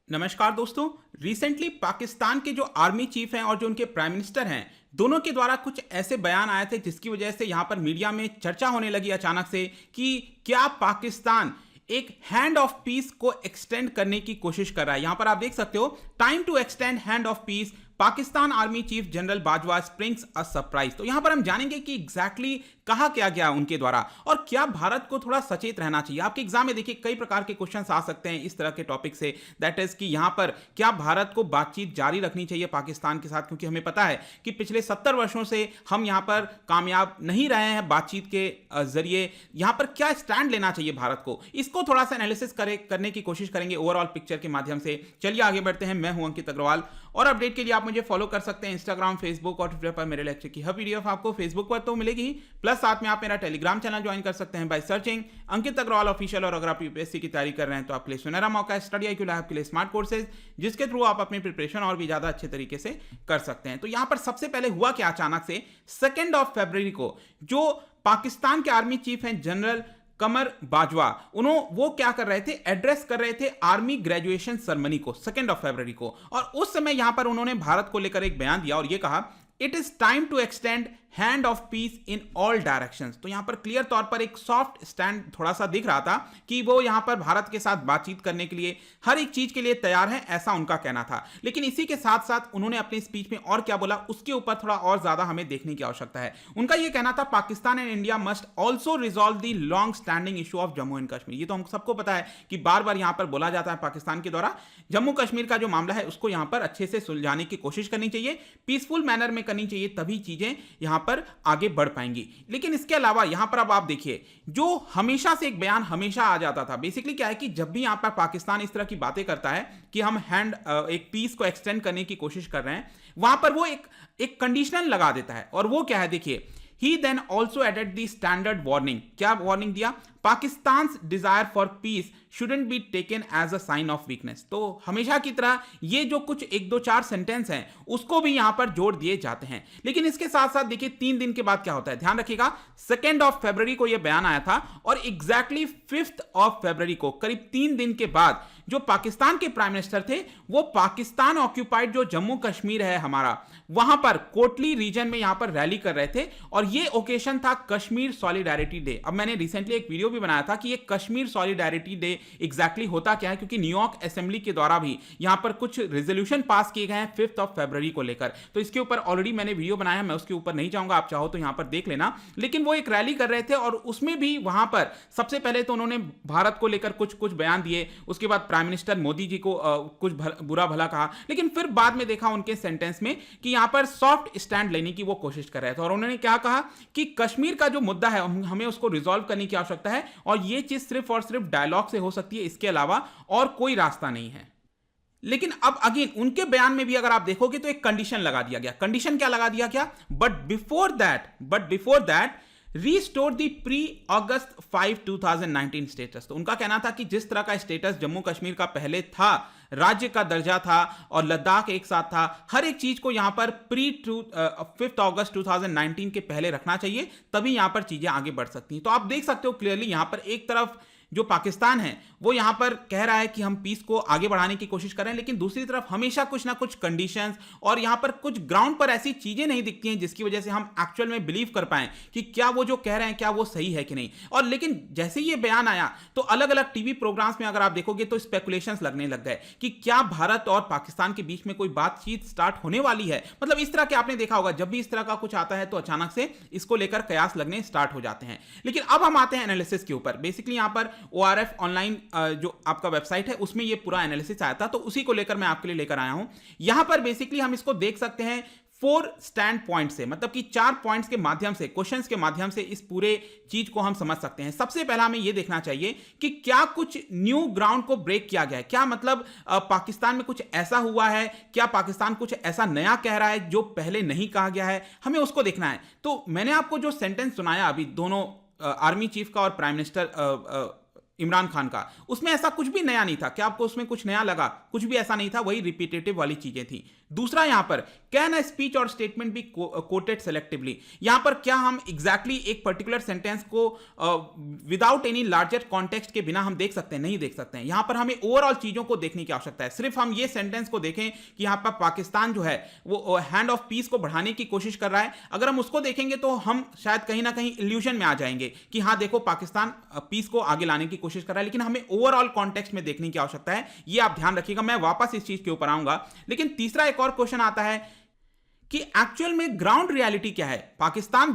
नमस्कार दोस्तों। रिसेंटली पाकिस्तान के जो आर्मी चीफ हैं और जो उनके प्राइम मिनिस्टर हैं, दोनों के द्वारा कुछ ऐसे बयान आए थे जिसकी वजह से यहां पर मीडिया में चर्चा होने लगी अचानक से कि क्या पाकिस्तान एक हैंड ऑफ पीस को एक्सटेंड करने की कोशिश कर रहा है। यहां पर आप देख सकते हो, time to extend hand of peace, Pakistan army chief general Bajwa springs a surprise. तो यहां पर हम जानेंगे कि एग्जैक्टली कहा क्या गया उनके द्वारा और क्या भारत को थोड़ा सचेत रहना चाहिए। आपके एग्जाम में देखिए कई प्रकार के क्वेश्चंस आ सकते हैं इस तरह के टॉपिक से, दैट इज कि यहां पर क्या भारत को बातचीत जारी रखनी चाहिए पाकिस्तान के साथ, क्योंकि हमें पता है कि पिछले 70 वर्षों से हम यहां पर कामयाब नहीं रहे हैं बातचीत के जरिए। यहां पर क्या स्टैंड लेना चाहिए भारत को, इसको थोड़ा सा एनालिसिस करने की कोशिश करेंगे ओवरऑल पिक्चर के माध्यम से। चलिए आगे बढ़ते हैं। मैं हूं अंकित अग्रवाल और अपडेट के लिए आप मुझे फॉलो कर सकते हैं इंस्टाग्राम, फेसबुक और ट्विटर पर। मेरे लेक्चर की हर पीडीएफ आपको फेसबुक पर तो मिलेगी ही, प्लस साथ में आप मेरा टेलीग्राम चैनल ज्वाइन कर सकते हैं by searching Ankit Agarwal official. और अगर आप यूपीएससी की तैयारी कर रहे हैं तो आपके लिए सुनहरा मौका है स्टडी IQ लैब के लिए स्मार्ट कोर्सेज, जिसके थ्रू आप अपनी प्रिपरेशन और भी ज्यादा अच्छे तरीके से कर सकते हैं। तो यहां पर सबसे पहले हुआ क्या, अचानक से 2 फरवरी को जो पाकिस्तान के आर्मी चीफ हैं जनरल कमर बाजवा, वो क्या कर रहे थे, एड्रेस कर रहे थे आर्मी ग्रेजुएशन सेरेमनी को 2 फरवरी को। और उस समय यहां पर उन्होंने भारत को लेकर एक बयान दिया और यह कहा, it is time to extend hand of peace in all directions. तो यहां पर क्लियर तौर पर एक सॉफ्ट स्टैंड थोड़ा सा दिख रहा था कि वो यहां पर भारत के साथ बातचीत करने के लिए, हर एक चीज के लिए तैयार है, ऐसा उनका कहना था। लेकिन इसी के साथ साथ उन्होंने अपनी स्पीच में और क्या बोला, उसके ऊपर थोड़ा और ज्यादा हमें देखने की आवश्यकता है। उनका यह कहना था, Pakistan and India must also resolve the long standing issue of Jammu and Kashmir. ये तो हम सबको पता है कि बार बार यहां पर बोला जाता है पाकिस्तान के द्वारा, जम्मू कश्मीर का जो मामला है उसको यहां पर अच्छे से सुलझाने की कोशिश करनी चाहिए, पीसफुल मैनर में करनी चाहिए, तभी चीजें यहां पर आगे बढ़ पाएंगी। लेकिन इसके अलावा यहां पर अब आप देखिए, जो हमेशा से एक बयान हमेशा आ जाता था, बेसिकली क्या है कि जब भी यहां पर पाकिस्तान इस तरह की बातें करता है कि हम एक पीस को एक्सटेंड करने की कोशिश कर रहे हैं, वहां पर वो एक कंडीशनल लगा देता है। और वो क्या है, देखिए, he then also added the standard warning। क्या वार्निंग दिया, Pakistan desire for piece shouldn't be taken as a sign of weakness। तो हमेशा की तरह ये जो कुछ 1-2-4 सेंटेंस हैं उसको भी यहां पर जोड़ दिए जाते हैं। लेकिन इसके साथ साथ देखिए 3 दिन के बाद क्या होता है, ध्यान रखिएगा, 2 फरवरी को यह बयान आया था और एग्जैक्टली 5 फरवरी को, करीब 3 दिन के बाद, जो पाकिस्तान के प्राइम मिनिस्टर थे वो पाकिस्तान ऑक्यूपाइड जो जम्मू कश्मीर है हमारा, वहां पर कोटली रीजन में यहां पर रैली कर रहे थे और ये ओकेशन था कश्मीर सॉलिडारिटी डे। अब मैंने रिसेंटली एक वीडियो भी बनाया था कि ये कश्मीर सॉलिडारिटी डे एग्जैक्टली होता क्या है, क्योंकि न्यूयॉर्क असेंबली के द्वारा भी यहां पर कुछ रेजोल्यूशन पास किए गए हैं 5 फरवरी को लेकर। तो इसके ऊपर ऑलरेडी मैंने वीडियो बनाया है, मैं उसके ऊपर नहीं जाऊंगा, आप चाहो तो यहां पर देख लेना। लेकिन वो एक रैली कर रहे थे और उसमें भी वहां पर सबसे पहले तो उन्होंने भारत को लेकर कुछ बयान दिए, उसके बाद प्राइम मिनिस्टर मोदी जी को कुछ बुरा भला कहा, लेकिन फिर बाद में देखा उनके सेंटेंस में कि यहां पर सॉफ्ट स्टैंड लेने की वो कोशिश कर रहे थे। और उन्होंने क्या कहा कि कश्मीर का जो मुद्दा है हमें उसको रिजॉल्व करने की आवश्यकता है और ये चीज सिर्फ और सिर्फ डायलॉग से हो सकती है, इसके अलावा और कोई रास्ता नहीं है। लेकिन अब अगेन उनके बयान में भी अगर आप देखोगे तो एक कंडीशन लगा दिया गया। कंडीशन क्या लगा दिया गया, but before that restore the pre August 5, 2019 status. तो उनका कहना था कि जिस तरह का स्टेटस जम्मू कश्मीर का पहले था, राज्य का दर्जा था और लद्दाख एक साथ था, हर एक चीज को यहां पर 5 अगस्त 2019 के पहले रखना चाहिए, तभी यहां पर चीजें आगे बढ़ सकती हैं। तो आप देख सकते हो क्लियरली यहां पर एक तरफ जो पाकिस्तान है वो यहां पर कह रहा है कि हम पीस को आगे बढ़ाने की कोशिश कर रहे हैं, लेकिन दूसरी तरफ हमेशा कुछ ना कुछ कंडीशंस और यहां पर कुछ ग्राउंड पर ऐसी चीजें नहीं दिखती हैं जिसकी वजह से हम एक्चुअल में बिलीव कर पाए कि क्या वो जो कह रहे हैं क्या वो सही है कि नहीं। और लेकिन जैसे ये बयान आया तो अलग अलग टीवी प्रोग्राम्स में अगर आप देखोगे तो स्पेकुलेशंस लगने लग गए कि क्या भारत और पाकिस्तान के बीच में कोई बातचीत स्टार्ट होने वाली है। मतलब इस तरह के आपने देखा होगा, जब भी इस तरह का कुछ आता है तो अचानक से इसको लेकर कयास लगने स्टार्ट हो जाते हैं। लेकिन अब हम आते हैं एनालिसिस के ऊपर। बेसिकली यहां पर ORF ऑनलाइन जो आपका वेबसाइट है उसमें ये पूरा एनालिसिस आया था, तो उसी को लेकर मैं आपके लिए लेकर आया हूं। यहां पर बेसिकली हम इसको देख सकते हैं 4 स्टैंड पॉइंट से, मतलब कि 4 पॉइंट्स के माध्यम से, क्वेश्चंस के माध्यम से इस पूरे चीज को हम समझ सकते हैं। सबसे पहला हमें यह देखना चाहिए कि क्या कुछ न्यू ग्राउंड को ब्रेक किया गया है, क्या मतलब पाकिस्तान में कुछ ऐसा हुआ है, क्या पाकिस्तान कुछ ऐसा नया कह रहा है जो पहले नहीं कहा गया है, हमें उसको देखना है। तो मैंने आपको जो सेंटेंस सुनाया अभी दोनों आर्मी चीफ का और प्राइम मिनिस्टर इमरान खान का, उसमें ऐसा कुछ भी नया नहीं था। क्या आपको उसमें कुछ नया लगा? कुछ भी ऐसा नहीं था, वही रिपीटेटिव वाली चीजें थी। दूसरा, यहां पर कैन अ स्पीच और स्टेटमेंट बी कोटेड सेलेक्टिवली, यहां पर क्या हम एग्जैक्टली एक पर्टिकुलर सेंटेंस को विदाउट एनी लार्जर कॉन्टेक्स्ट के बिना हम देख सकते हैं? नहीं देख सकते हैं। यहां पर हमें ओवरऑल चीजों को देखने की आवश्यकता है। सिर्फ हम ये सेंटेंस को देखें कि यहां पर पाकिस्तान जो है वो हैंड ऑफ पीस को बढ़ाने की कोशिश कर रहा है, अगर हम उसको देखेंगे तो हम शायद कहीं ना कहीं इल्यूजन में आ जाएंगे कि हाँ देखो पाकिस्तान पीस को आगे लाने की कोशिश कर रहा है, लेकिन हमें ओवरऑल कॉन्टेक्स्ट में देखने की आवश्यकता है। ये आप ध्यान रखिएगा, मैं वापस इस चीज के ऊपर आऊंगा। लेकिन तीसरा एक और क्वेश्चन आता है कि एक्चुअल में ग्राउंड रियलिटी क्या है। पाकिस्तान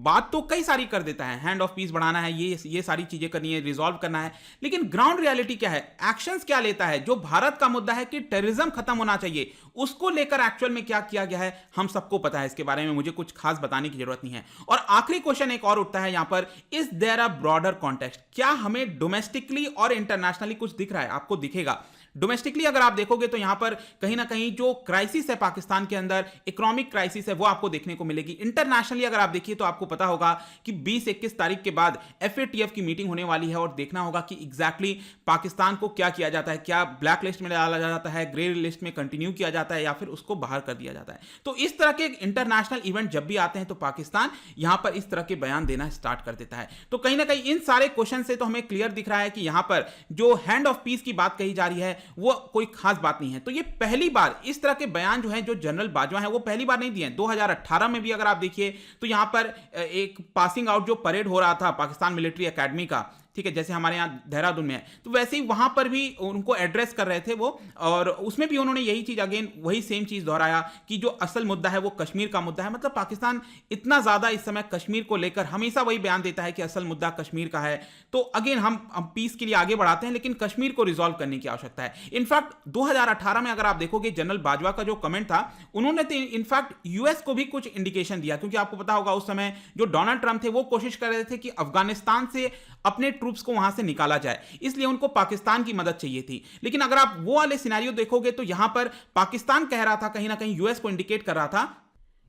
बात तो कई सारी कर देता है, हैंड ऑफ पीस बढ़ाना है, ये सारी चीजें करनी है, रिजॉल्व करना है, लेकिन ग्राउंड रियलिटी क्या है, एक्शंस क्या लेता है? जो भारत का मुद्दा है कि टेररिज्म खत्म होना चाहिए, उसको लेकर एक्चुअल में क्या किया गया है हम सबको पता है। इसके बारे में मुझे कुछ खास बताने की जरूरत नहीं है। और आखिरी क्वेश्चन एक और उठता है यहां पर, is there a broader context? क्या हमें डोमेस्टिकली और इंटरनेशनली कुछ दिख रहा है? आपको दिखेगा। डोमेस्टिकली अगर आप देखोगे तो यहां पर कहीं ना कहीं जो क्राइसिस है पाकिस्तान के अंदर, इकोनॉमिक क्राइसिस है, वो आपको देखने को मिलेगी। इंटरनेशनली अगर आप देखिए तो आपको पता होगा कि 20-21 तारीख के बाद FATF की मीटिंग होने वाली है और देखना होगा कि एग्जैक्टली पाकिस्तान को क्या किया जाता है। क्या ब्लैक लिस्ट में डाला जाता है, ग्रे लिस्ट में कंटिन्यू किया जाता है, या फिर उसको बाहर कर दिया जाता है। तो इस तरह के इंटरनेशनल इवेंट जब भी आते हैं तो पाकिस्तान यहां पर इस तरह के बयान देना स्टार्ट कर देता है। तो कहीं ना कहीं इन सारे क्वेश्चन से तो हमें क्लियर दिख रहा है कि यहां पर जो हैंड ऑफ पीस की बात कही जा रही है वो कोई खास बात नहीं है। तो ये पहली बार इस तरह के बयान जो है जो जनरल बाजवा है वो पहली बार नहीं दिए हैं। 2018 में भी अगर आप देखिए तो यहां पर एक पासिंग आउट जो परेड हो रहा था पाकिस्तान मिलिट्री एकेडमी का, ठीक है, जैसे हमारे यहाँ देहरादून में है, तो वैसे ही वहां पर भी उनको एड्रेस कर रहे थे वो, और उसमें भी उन्होंने यही चीज अगेन वही सेम चीज दोहराया कि जो असल मुद्दा है वो कश्मीर का मुद्दा है। मतलब पाकिस्तान इतना ज्यादा इस समय कश्मीर को लेकर हमेशा वही बयान देता है कि असल मुद्दा कश्मीर का है। तो अगेन हम पीस के लिए आगे बढ़ाते हैं, लेकिन कश्मीर को रिजॉल्व करने की आवश्यकता है। इनफैक्ट 2018 में अगर आप देखोगे जनरल बाजवा का जो कमेंट था, उन्होंने तो इनफैक्ट यूएस को भी कुछ इंडिकेशन दिया, क्योंकि आपको पता होगा उस समय जो डोनाल्ड ट्रंप थे वो कोशिश कर रहे थे कि अफगानिस्तान से अपने ट्रूप्स को वहां से निकाला जाए, इसलिए उनको पाकिस्तान की मदद चाहिए थी। लेकिन अगर आप वो वाले सिनेरियो देखोगे तो यहां पर पाकिस्तान कह रहा था, कहीं ना कहीं यूएस को इंडिकेट कर रहा था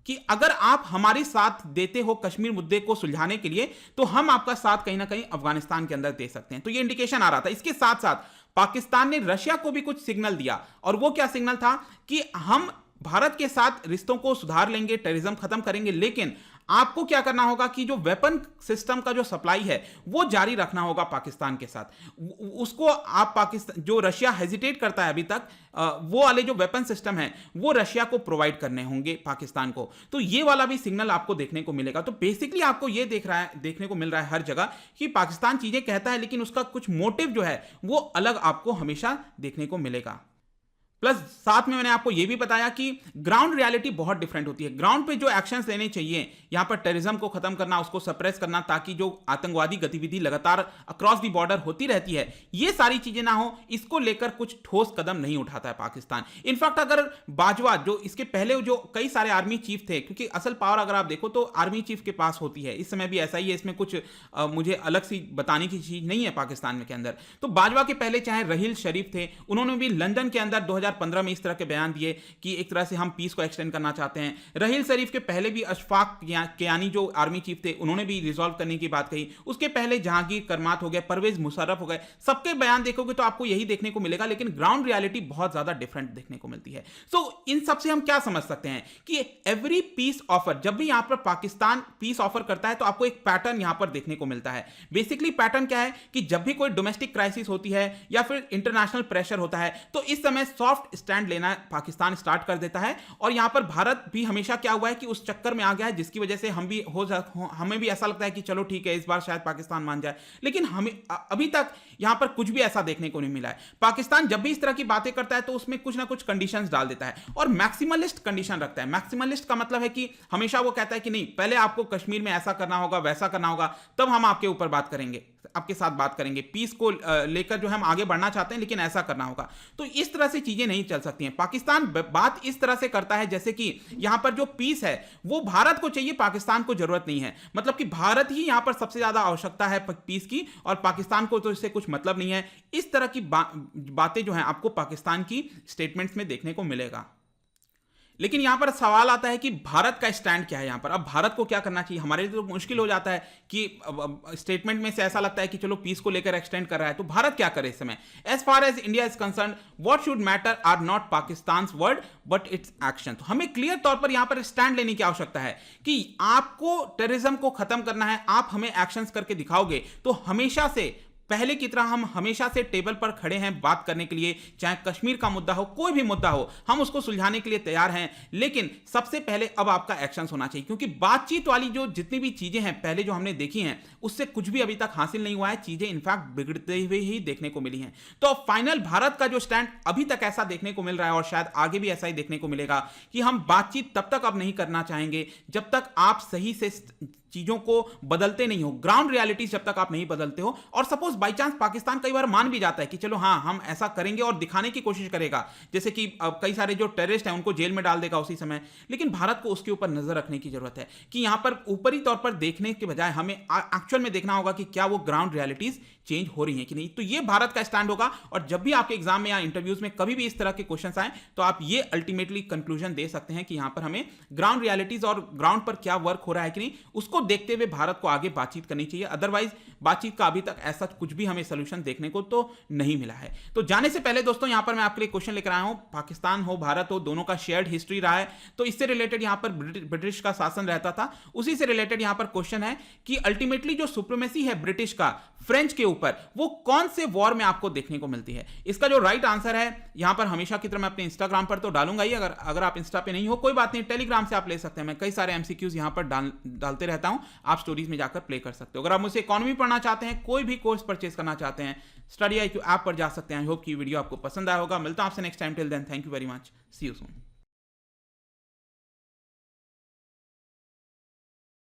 कि अगर आप हमारे साथ देते हो कश्मीर मुद्दे को सुलझाने के लिए तो हम आपका साथ कहीं ना कहीं अफगानिस्तान के अंदर दे सकते हैं। तो ये इंडिकेशन आ रहा था। इसके साथ साथ पाकिस्तान ने रशिया को भी कुछ सिग्नल दिया, और वो क्या सिग्नल था कि हम भारत के साथ रिश्तों को सुधार लेंगे, टेररिज्म खत्म करेंगे, लेकिन आपको क्या करना होगा कि जो वेपन सिस्टम का जो सप्लाई है वो जारी रखना होगा पाकिस्तान के साथ। उसको आप पाकिस्तान, जो रशिया हेजिटेट करता है अभी तक, वो वाले जो वेपन सिस्टम है वो रशिया को प्रोवाइड करने होंगे पाकिस्तान को। तो ये वाला भी सिग्नल आपको देखने को मिलेगा। तो बेसिकली आपको ये देखने को मिल रहा है हर जगह कि पाकिस्तान चीजें कहता है, लेकिन उसका कुछ मोटिव जो है वो अलग आपको हमेशा देखने को मिलेगा। प्लस साथ में मैंने आपको यह भी बताया कि ग्राउंड रियलिटी बहुत डिफरेंट होती है। ग्राउंड पे जो एक्शंस लेने चाहिए, यहां पर टेररिज्म को खत्म करना, उसको सप्रेस करना, ताकि जो आतंकवादी गतिविधि लगातार अक्रॉस द बॉर्डर होती रहती है ये सारी चीजें ना हो, इसको लेकर कुछ ठोस कदम नहीं उठाता है पाकिस्तान। इनफैक्ट अगर बाजवा, जो इसके पहले जो कई सारे आर्मी चीफ थे, क्योंकि असल पावर अगर आप देखो तो आर्मी चीफ के पास होती है, इस समय भी ऐसा ही है, इसमें कुछ मुझे अलग सी बताने की चीज नहीं है पाकिस्तान में के अंदर। तो बाजवा के पहले चाहे रहील शरीफ थे, उन्होंने भी लंदन के अंदर 2015 में इस तरह के बयान दिए कि एक तरह से हम पीस को एक्सटेंड करना चाहते हैं। रहील शरीफ के पहले भी अशफाक कियानी जो आर्मी चीफ थे, उन्होंने भी रिजॉल्व करने की बात कही। उसके पहले जहांगीर करमात हो गए, परवेज मुशर्रफ हो गए, सबके बयान देखोगे तो आपको यही देखने को मिलेगा, लेकिन ग्राउंड रियलिटी बहुत ज्यादा डिफरेंट देखने को मिलती है। सो इन सबसे हम क्या समझ सकते हैं कि एवरी पीस ऑफर, जब भी यहां पर पाकिस्तान पीस ऑफर करता है तो आपको एक पैटर्न यहां पर देखने को मिलता है। बेसिकली पैटर्न क्या है कि जब भी कोई डोमेस्टिक क्राइसिस होती है या फिर इंटरनेशनल प्रेशर होता है तो इस समय सॉफ्ट स्टैंड लेना पाकिस्तान स्टार्ट कर देता है। और यहां पर भारत भी हमेशा क्या हुआ है कि उस चक्कर में आ गया है, जिसकी वजह से हमें भी ऐसा लगता है कि चलो ठीक है इस बार शायद पाकिस्तान मान जाए, लेकिन हमें अभी तक यहां पर कुछ भी ऐसा देखने को नहीं मिला है। पाकिस्तान जब भी इस तरह की बातें करता है तो उसमें कुछ ना कुछ कंडीशंस डाल देता है और मैक्सिमलिस्ट कंडीशन रखता है। मैक्सिमलिस्ट का मतलब है कि हमेशा वो कहता है कि नहीं, पहले आपको कश्मीर में ऐसा करना होगा, वैसा करना होगा, तब हम आपके ऊपर बात करेंगे, आपके साथ बात करेंगे, पीस को लेकर जो हम आगे बढ़ना चाहते हैं, लेकिन ऐसा करना होगा। तो इस तरह से चीजें नहीं चल सकती हैं। पाकिस्तान बात इस तरह से करता है जैसे कि यहां पर जो पीस है वो भारत को चाहिए, पाकिस्तान को जरूरत नहीं है। मतलब कि भारत ही यहां पर सबसे ज्यादा आवश्यकता है पीस की और पाकिस्तान को तो इससे कुछ मतलब नहीं है। इस तरह की बातें जो हैं आपको पाकिस्तान की स्टेटमेंट्स में देखने को मिलेगा। लेकिन यहां पर सवाल आता है कि भारत का स्टैंड क्या है यहां पर। अब भारत को क्या करना चाहिए? हमारे लिए तो मुश्किल हो जाता है कि स्टेटमेंट में से ऐसा लगता है कि चलो पीस को लेकर एक्सटेंड कर रहा है, तो भारत क्या करे इस समय? As far as India is concern, what should matter are not Pakistan word but its action. तो हमें क्लियर तौर पर यहां पर स्टैंड लेने की आवश्यकता है कि आपको टेररिज्म को खत्म करना है, आप हमें एक्शंस करके दिखाओगे तो हमेशा से पहले की तरह हम हमेशा से टेबल पर खड़े हैं बात करने के लिए। चाहे कश्मीर का मुद्दा हो, कोई भी मुद्दा हो, हम उसको सुलझाने के लिए तैयार हैं। लेकिन सबसे पहले अब आपका एक्शन होना चाहिए, क्योंकि बातचीत वाली जो जितनी भी चीजें हैं पहले जो हमने देखी हैं उससे कुछ भी अभी तक हासिल नहीं हुआ है। चीजें इनफैक्ट बिगड़ते हुए ही देखने को मिली हैं। तो फाइनल भारत का जो स्टैंड अभी तक ऐसा देखने को मिल रहा है और शायद आगे भी ऐसा ही देखने को मिलेगा कि हम बातचीत तब तक अब नहीं करना चाहेंगे जब तक आप सही से चीजों को बदलते नहीं हो, ग्राउंड रियलिटीज जब तक आप नहीं बदलते हो। और सपोज बाई चांस पाकिस्तान कई बार मान भी जाता है कि चलो हाँ हम ऐसा करेंगे और दिखाने की कोशिश करेगा, जैसे कि कई सारे जो टेररिस्ट हैं उनको जेल में डाल देगा उसी समय, लेकिन भारत को उसके ऊपर नजर रखने की जरूरत है कि यहां पर ऊपरी तौर पर देखने के बजाय हमें एक्चुअल में देखना होगा कि क्या वो ग्राउंड रियलिटीज चेंज हो रही हैं कि नहीं। तो ये भारत का स्टैंड होगा। और जब भी आपके एग्जाम में या इंटरव्यूज में कभी भी इस तरह के क्वेश्चंस आए तो आप ये अल्टीमेटली कंक्लूजन दे सकते हैं कि यहां पर हमें ग्राउंड रियलिटीज और ग्राउंड पर क्या वर्क हो रहा है कि नहीं उसको देखते हुए भारत को आगे बातचीत करनी चाहिए। अदरवाइज बातचीत का अभी तक ऐसा कुछ भी हमें सोल्यूशन देखने को तो नहीं मिला है। तो जाने से पहले दोस्तों यहां पर मैं आपके लिए क्वेश्चन लेकर आया हूं। पाकिस्तान हो भारत हो, दोनों का शेयर्ड हिस्ट्री रहा है, तो इससे रिलेटेड यहां पर ब्रिटिश का शासन रहता था, उसी से रिलेटेड यहां पर क्वेश्चन है कि अल्टीमेटली जो सुप्रीमेसी है ब्रिटिश का फ्रेंच के ऊपर, वो कौन से वॉर में आपको देखने को मिलती है? इसका जो राइट आंसर है यहां पर हमेशा की तरह मैं अपने इंस्टाग्राम पर तो डालूंगा ही, अगर आप इंस्टा पे नहीं हो कोई बात नहीं, टेलीग्राम से आप ले सकते हैं। मैं कई सारे एमसीक्यूज यहां पर डालते रहता हूं, आप स्टोरीज में जाकर प्ले कर सकते हो। अगर आप मुझसे इकोनॉमी पढ़ना चाहते हैं, कोई भी कोर्स परचेज करना चाहते हैं, स्टडी IQ ऐप पर जा सकते हैं। आई होप कि वीडियो आपको पसंद आया होगा। मिलता हूं आपसे next time. Till then thank you very much, see you soon.